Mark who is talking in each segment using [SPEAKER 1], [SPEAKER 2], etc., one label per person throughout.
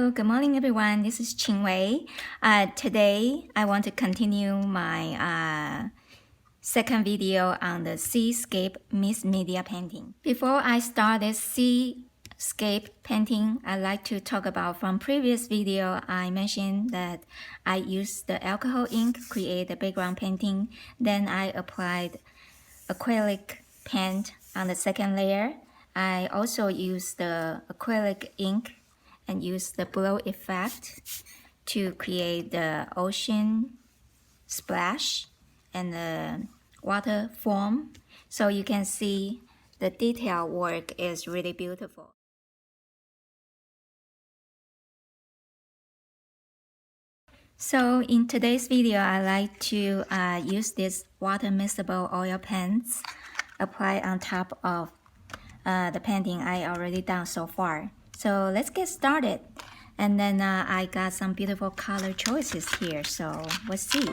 [SPEAKER 1] Hello, good morning everyone. This is Ching-Hui. Today I want to continue my second video on the seascape mixed media painting. Before I start this seascape painting, I'd like to talk about from previous video I mentioned that I used the alcohol ink to create the background painting. Then I applied acrylic paint on the second layer. I also used the acrylic ink and use the blow effect to create the ocean splash and the water foam. So you can see the detail work is really beautiful. So in today's video, I like to use this water mixable oil paints apply on top of the painting I already done so far. So let's get started. And then I got some beautiful color choices here, so let's see.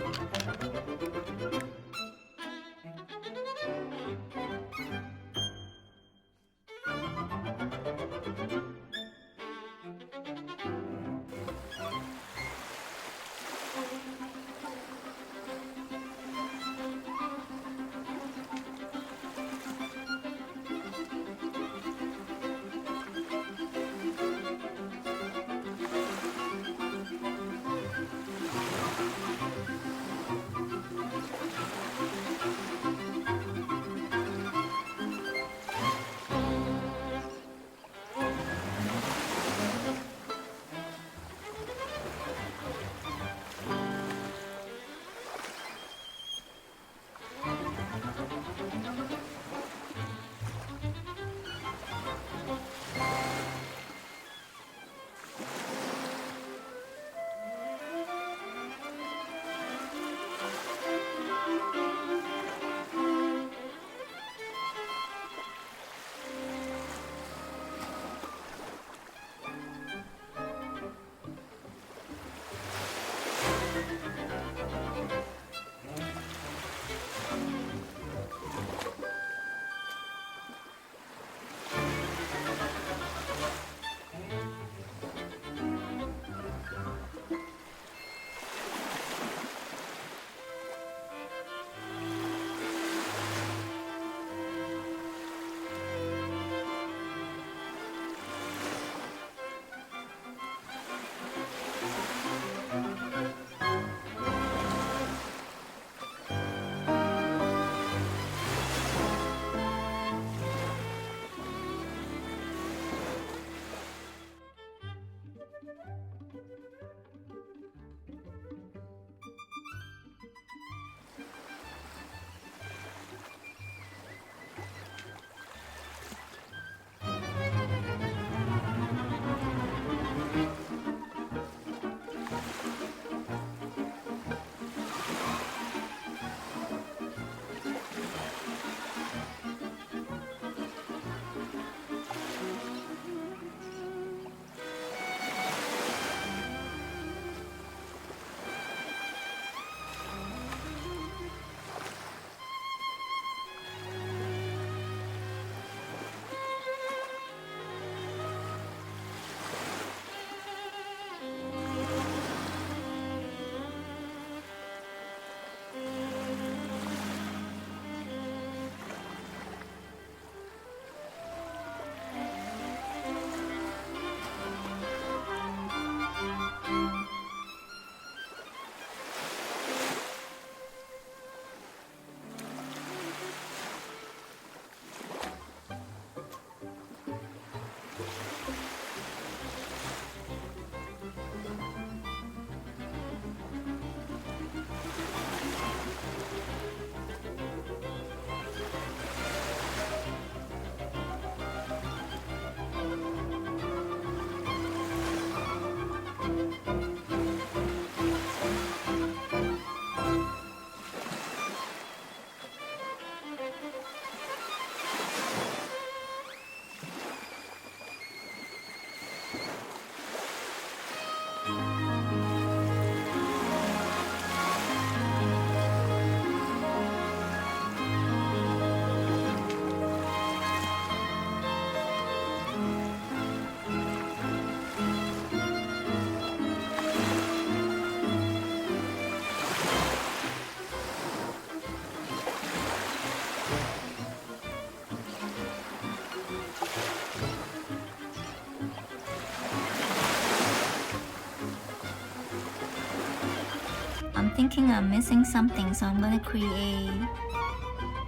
[SPEAKER 1] thinking I'm missing something, so I'm gonna create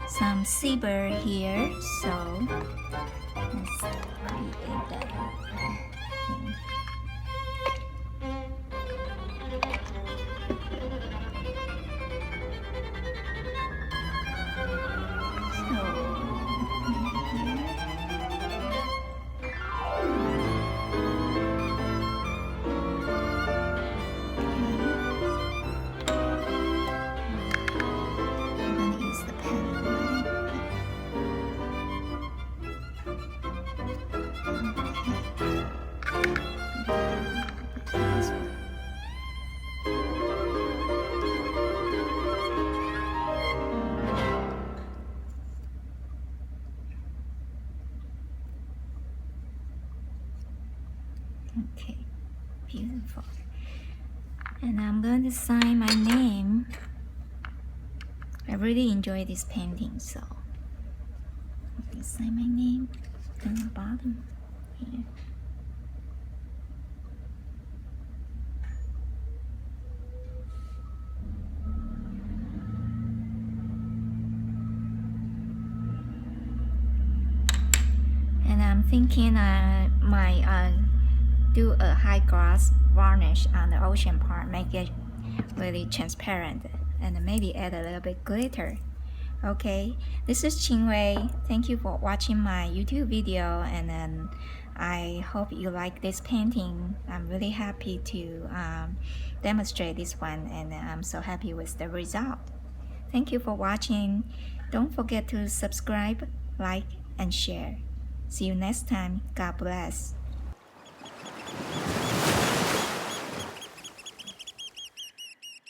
[SPEAKER 1] some seabird here. So let's create that. Okay, beautiful. And I'm going to sign my name. I really enjoy this painting, so I'm going to sign my name on the bottom here. And I'm thinking I might do a high gloss varnish on the ocean part, make it really transparent, and maybe add a little bit glitter. Okay, this is Ching-Hui. Thank you for watching my YouTube video, and then I hope you like this painting. I'm really happy to demonstrate this one, and I'm so happy with the result. Thank you for watching. Don't forget to subscribe, like, and share. See you next time. God bless.